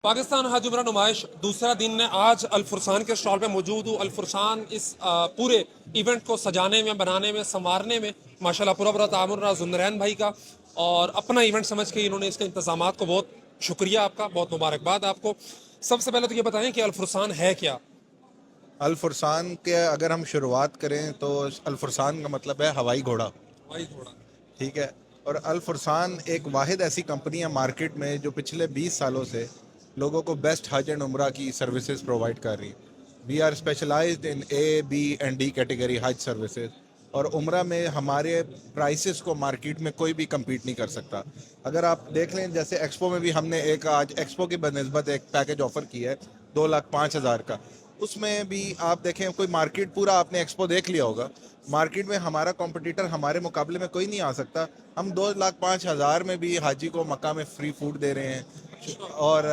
पाकिस्तान हज उम्रा नुमाइश दूसरा दिन ने आज अल-फुरसान के स्टॉल पे मौजूद हूँ। अल-फुरसान इस पूरे इवेंट को सजाने में, बनाने में, संवारने में माशाल्लाह पूरा पूरा तामुन रहा जुन्नरैन भाई का, और अपना इवेंट समझ के इन्होंने इसके इंतजामात को बहुत शुक्रिया आपका, बहुत मुबारकबाद आपको। सबसे पहले तो ये बताएं कि अल-फुरसान है क्या? अल फुरसान के अगर हम शुरुआत करें तो अल फुरसान का मतलब है हवाई घोड़ा। भाई थोड़ा ठीक है। और अल फुरसान एक वाहिद ऐसी कंपनी है मार्केट में जो पिछले 20 सालों से लोगों को बेस्ट हज एंड उम्रा की सर्विसेज प्रोवाइड कर रही है। We are specialised in A B and D category Hajj services, और उम्रा में हमारे प्राइसेस को मार्केट में कोई भी compete नहीं कर सकता। अगर आप देख लें, जैसे एक्सपो में भी हमने एक आज एक्सपो की बनस्बत एक पैकेज ऑफर किया है 2,05,000 का। उसमें भी आप देखें, कोई मार्केट पूरा आपने एक्सपो देख लिया होगा, मार्केट में हमारा कॉम्पिटिटर हमारे मुकाबले में कोई नहीं आ सकता। हम 2,05,000 में भी हाजी को मक्का में फ्री फूड दे रहे हैं, और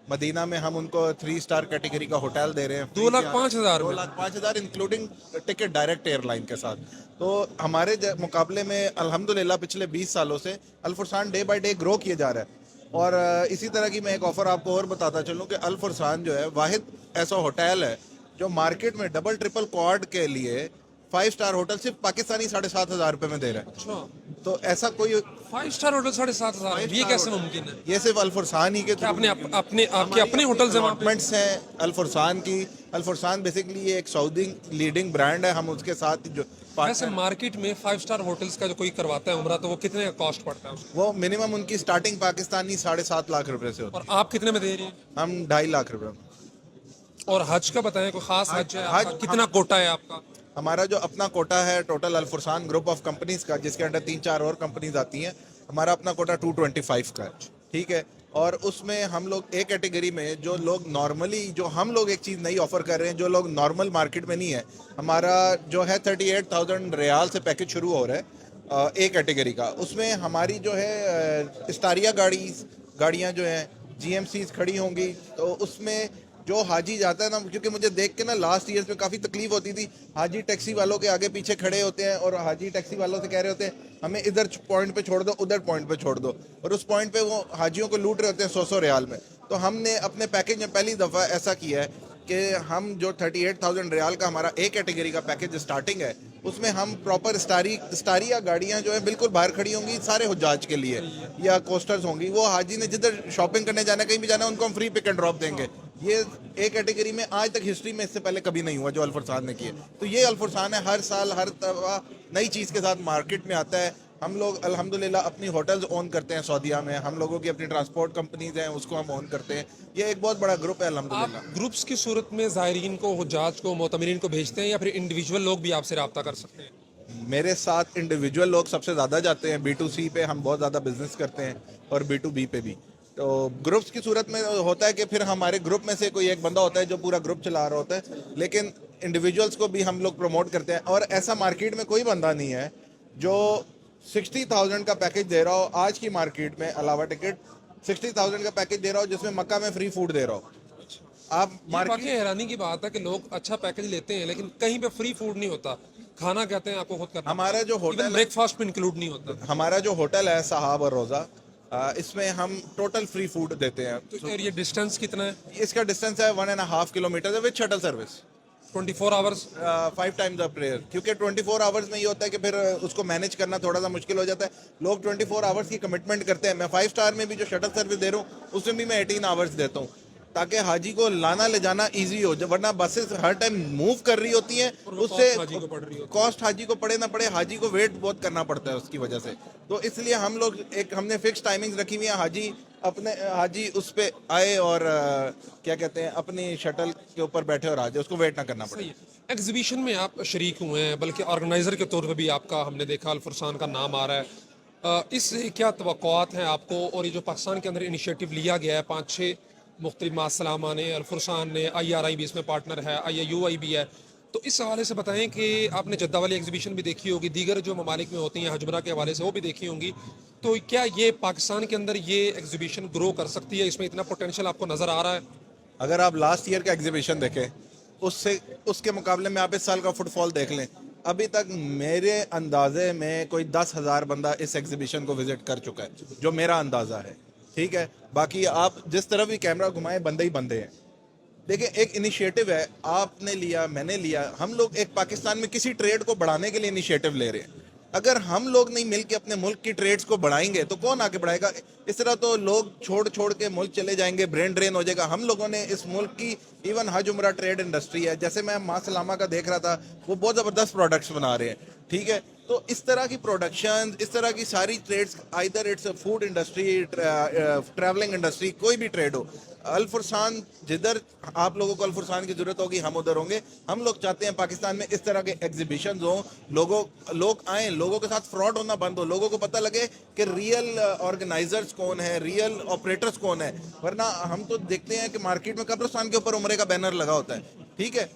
मदीना में हम उनको 3 स्टार कैटेगरी का होटल दे रहे हैं। 2,05,000 में? 2,05,000 इंक्लूडिंग टिकट डायरेक्ट एयरलाइन के साथ। तो हमारे मुकाबले में अल्हम्दुलिल्लाह पिछले 20 सालों से अल फुरसान डे बाय डे ग्रो किए जा रहा है। और इसी तरह की मैं एक ऑफर आपको और बताता चलूँ कि अल फुरसान जो है वाहिद ऐसा होटल है जो मार्केट में डबल ट्रिपल क्वाड के लिए 5 स्टार होटल सिर्फ पाकिस्तानी 7,500 रुपए में दे रहा है। अच्छा, तो ऐसा कोई 5 स्टार होटल 7,500? ये कैसे मुमकिन है? ये सिर्फ अल फुरसान ही के क्या थ्रू अपने अपने आपके अपने होटल्स हैं वहाँ पे? अलॉटमेंट्स हैं अल फुरसान की। अल फुरसान बेसिकली ये एक सऊदी लीडिंग ब्रांड है, हम उसके साथ जो वैसे मार्केट में 5 स्टार होटल्स का जो कोई करवाता है उम्रा, तो वो कितने का कॉस्ट पड़ता है उसको? वो मिनिमम उनकी स्टार्टिंग पाकिस्तानी 7.5 लाख रुपए से होती और आप कितने में दे रही हैं? है। हम 2.5 लाख रुपए में। और हज का बताएं, कोई खास हज है हज आपका? कितना कोटा है आपका? हमारा जो अपना कोटा है total Al Fursan group of companies का, जिसके अंडर 3-4 और कंपनीज आती हैं, हमारा अपना कोटा 225 का है। ठीक है। और उसमें हम लोग एक कैटेगरी में जो लोग नॉर्मली, जो हम लोग एक चीज़ नई ऑफर कर रहे हैं जो लोग नॉर्मल मार्केट में नहीं है, हमारा जो है 38,000 रियाल से पैकेज शुरू हो रहा है एक कैटेगरी का। उसमें हमारी जो है स्टारिया गाड़ियाँ जो हैं GMCs खड़ी होंगी, तो उसमें जो हाजी जाता है ना, क्योंकि मुझे देख के ना लास्ट ईयर्स में काफ़ी तकलीफ होती थी, हाजी टैक्सी वालों के आगे पीछे खड़े होते हैं और हाजी टैक्सी वालों से कह रहे होते हैं हमें इधर पॉइंट पे छोड़ दो, उधर पॉइंट पे छोड़ दो, और उस पॉइंट पे वो हाजियों को लूट रहे होते हैं 100 रियाल में। तो हमने अपने पैकेज में पहली दफ़ा ऐसा किया है कि हम जो 38,000 रियाल का हमारा ए कैटेगरी का पैकेज स्टार्टिंग है, उसमें हम प्रॉपर स्टारिया गाड़ियाँ जो है बिल्कुल बाहर खड़ी होंगी सारे हुज्जाज के लिए, या कोस्टर्स होंगी। वो हाजी ने जिधर शॉपिंग करने जाना, कहीं भी जाना, उनको हम फ्री पिक एंड ड्रॉप देंगे। ये एक कैटेगरी में आज तक हिस्ट्री में इससे पहले कभी नहीं हुआ जो अल फुरसान ने किया। तो ये अल फुरसान है, हर साल हर दफा नई चीज़ के साथ मार्केट में आता है। हम लोग अल्हम्दुलिल्लाह अपनी होटल्स ओन करते हैं सऊदीया में, हम लोगों की अपनी ट्रांसपोर्ट कंपनीज हैं उसको हम ओन करते हैं। ये एक बहुत बड़ा ग्रुप है आप अल्हम्दुलिल्लाह। ग्रुप्स की सूरत में ज़ायरीन को, हुज्जाज को, मोतमिरीन को भेजते हैं, या फिर इंडिविजुअल लोग भी आपसे रब्ता कर सकते हैं? मेरे साथ इंडिविजुअल लोग सबसे ज़्यादा जाते हैं, B2C पे हम बहुत ज़्यादा बिजनेस करते हैं, और B2B पे भी। तो ग्रुप्स की सूरत में होता है कि फिर हमारे ग्रुप में से कोई एक बंदा होता है जो पूरा ग्रुप चला रहा होता है, लेकिन इंडिविजुअल्स को भी हम लोग प्रमोट करते हैं। और ऐसा मार्केट में कोई बंदा नहीं है जो 60,000 का पैकेज दे रहा हो आज की मार्केट में, अलावा टिकट 60,000 का पैकेज दे रहा हो जिसमें मक्का में फ्री फूड दे रहा हो। आप ये मार्केट वाकई हैरानी की बात है कि लोग अच्छा पैकेज लेते हैं लेकिन कहीं पे फ्री फूड नहीं होता। खाना कहते हैं आपको खुद करना, हमारा जो होटल है, ब्रेकफास्ट में इंक्लूड नहीं होता। हमारा जो होटल है साहब और रोज़ा, इसमें हम टोटल फ्री फूड देते हैं। तो यार ये डिस्टेंस कितना है? इसका डिस्टेंस है 1.5 kilometre with shuttle service. 24 hours? 5 times of prayer, क्योंकि 24 आवर्स में ये होता है कि फिर उसको मैनेज करना थोड़ा सा मुश्किल हो जाता है। लोग 24 आवर्स की कमिटमेंट करते हैं। मैं 5 स्टार में भी जो शटल सर्विस दे रहा हूँ उसमें भी मैं 18 आवर्स देता हूँ, ताकि हाजी को लाना ले जाना इजी हो। जब वरना बसेस हर टाइम मूव कर रही होती हैं, उससे हाजी को पड़ रही होती कॉस्ट हाजी को पड़े ना पड़े, हाजी को वेट बहुत करना पड़ता है उसकी वजह से। तो इसलिए हम लोग हमने फिक्स टाइमिंग्स रखी हुई है। हाजी उस पे आए और क्या कहते हैं, अपनी शटल के ऊपर बैठे और आ जाए, उसको वेट ना करना पड़े। सही है। एग्जीबिशन में आप शरीक हुए हैं, बल्कि ऑर्गेनाइजर के तौर पे भी आपका हमने देखा अल फुरसान का नाम आ रहा है। इससे क्या तवक्कुआत हैं आपको? और ये जो पाकिस्तान के अंदर इनिशिएटिव लिया गया है 5-6 मुख्तलिफ मासलामा ने, अल फुरसान ने, IRI भी इसमें पार्टनर है, IIUI भी है, तो इस हवाले से बताएं कि आपने जद्दा वाली एग्जीबिशन भी देखी होगी, दीगर जो ममालिक में होती हैं हजमरा के हवाले से वो भी देखी होंगी, तो क्या ये पाकिस्तान के अंदर ये एग्जीबिशन ग्रो कर सकती है? इसमें इतना पोटेंशियल आपको नज़र आ रहा है? अगर आप लास्ट ईयर का एग्जीबिशन देखें, उससे उसके मुकाबले में आप इस साल का फुटफॉल देख लें, अभी तक मेरे अंदाजे में कोई 10,000 बंदा इस एग्जीबिशन को विजिट कर चुका है, जो मेरा अंदाज़ा है। ठीक है। बाकी आप जिस तरफ भी कैमरा घुमाएं बंदे ही बंदे हैं। देखिए एक इनिशिएटिव है, आपने लिया, मैंने लिया, हम लोग एक पाकिस्तान में किसी ट्रेड को बढ़ाने के लिए इनिशिएटिव ले रहे हैं। अगर हम लोग नहीं मिलके अपने मुल्क की ट्रेड्स को बढ़ाएंगे तो कौन आके बढ़ाएगा? इस तरह तो लोग छोड़ छोड़ के मुल्क चले जाएंगे, ब्रेन ड्रेन हो जाएगा। हम लोगों ने इस मुल्क की इवन हज उम्रा ट्रेड इंडस्ट्री है, जैसे मैं मां सलामा का देख रहा था, वो बहुत ज़बरदस्त प्रोडक्ट्स बना रहे हैं, ठीक है। तो इस तरह की प्रोडक्शन, इस तरह की सारी trades, either it's food industry, travelling industry, कोई भी ट्रेड हो, अल फुरसान जिधर आप लोगों को अल फुरसान की जरूरत होगी हम उधर होंगे। हम लोग चाहते हैं पाकिस्तान में इस तरह के एग्जीबिशन हो, लोग आए, लोगों के साथ फ्रॉड होना बंद हो, लोगों को पता लगे कि रियल ऑर्गेनाइजर्स कौन है, रियल ऑपरेटर्स कौन है। वरना हम तो देखते हैं कि मार्केट में कब्रिस्तान के ऊपर उम्रे का बैनर लगा होता है, ठीक है।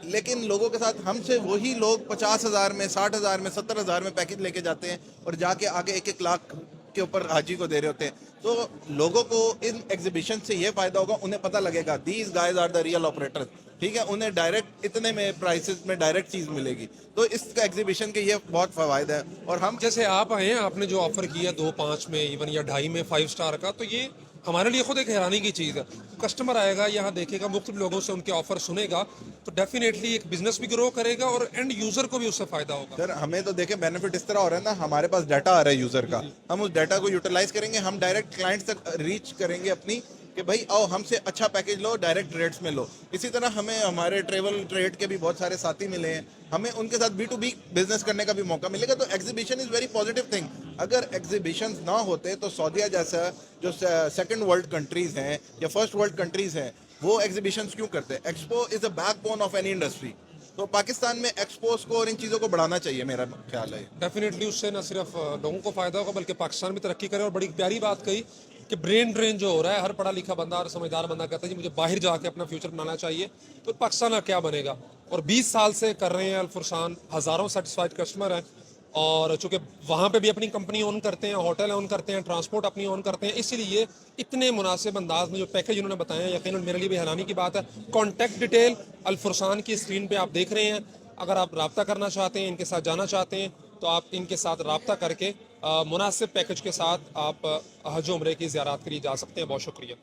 लेकिन लोगों के साथ हमसे वही लोग 50,000 में, 60,000 में, 70,000 में पैकेज लेके जाते हैं और जाके आगे 1-1 लाख के ऊपर हाजी को दे रहे होते हैं। तो लोगों को इन एग्जीबिशन से ये फायदा होगा, उन्हें पता लगेगा these guys are the real operators, ठीक है। उन्हें डायरेक्ट इतने में प्राइसेस में डायरेक्ट चीज मिलेगी। तो इस एग्जीबिशन के ये बहुत फायदा है। और हम जैसे आप आए हैं, आपने जो ऑफर किया 2-5 में, इवन या 2.5 में 5 स्टार का, तो ये हमारे लिए खुद एक हैरानी की चीज़ है। कस्टमर आएगा यहाँ, देखेगा, मुख्तलिफ लोगों से उनके ऑफर सुनेगा, तो डेफिनेटली एक बिजनेस भी ग्रो करेगा और एंड यूजर को भी उससे फायदा होगा। सर हमें तो देखें बेनिफिट इस तरह हो रहा है ना, हमारे पास डाटा आ रहा है यूजर का, हम उस डाटा को यूटिलाइज करेंगे, हम डायरेक्ट क्लाइंट्स तक रीच करेंगे अपनी, कि भाई आओ हमसे अच्छा पैकेज लो, डायरेक्ट रेट्स में लो। इसी तरह हमें हमारे ट्रेवल ट्रेड के भी बहुत सारे साथी मिले हैं, हमें उनके साथ B2B बिजनेस करने का भी मौका मिलेगा। तो exhibition is very positive thing. अगर एग्जीबिशन ना होते तो सऊदीया जैसा जो सेकंड वर्ल्ड कंट्रीज हैं या फर्स्ट वर्ल्ड कंट्रीज हैं, वो एग्जीबिशन क्यों करते? Expo is a backbone of any industry. तो पाकिस्तान में एक्सपोज को और इन चीज़ों को बढ़ाना चाहिए, मेरा ख्याल है। डेफिनेटली उससे न सिर्फ लोगों को फायदा होगा बल्कि पाकिस्तान भी तरक्की करे। और बड़ी प्यारी बात कही कि ब्रेन ड्रेन जो हो रहा है, हर पढ़ा लिखा बंदा और समझदार बंदा कहता है जी मुझे बाहर जाके अपना फ्यूचर बनाना चाहिए, तो पाकिस्तान का क्या बनेगा। और 20 साल से कर रहे हैं अल फुरसान, हज़ारों सेटिस्फाइड कस्टमर हैं। और चूंकि वहाँ पे भी अपनी कंपनी ओन करते हैं, होटल ओन करते हैं, ट्रांसपोर्ट अपनी ओन करते हैं, इसीलिए इतने मुनासिब अंदाज में जो पैकेज उन्होंने बताया, यकीनन मेरे लिए भी हैरानी की बात है। कॉन्टैक्ट डिटेल अल फुरसान की स्क्रीन पे आप देख रहे हैं। अगर आप रब्ता करना चाहते हैं, इनके साथ जाना चाहते हैं, तो आप इनके साथ रब्ता करके मुनासिब पैकेज के साथ आप हज उम्रे की ज़ियारत के लिए जा सकते हैं। बहुत शुक्रिया।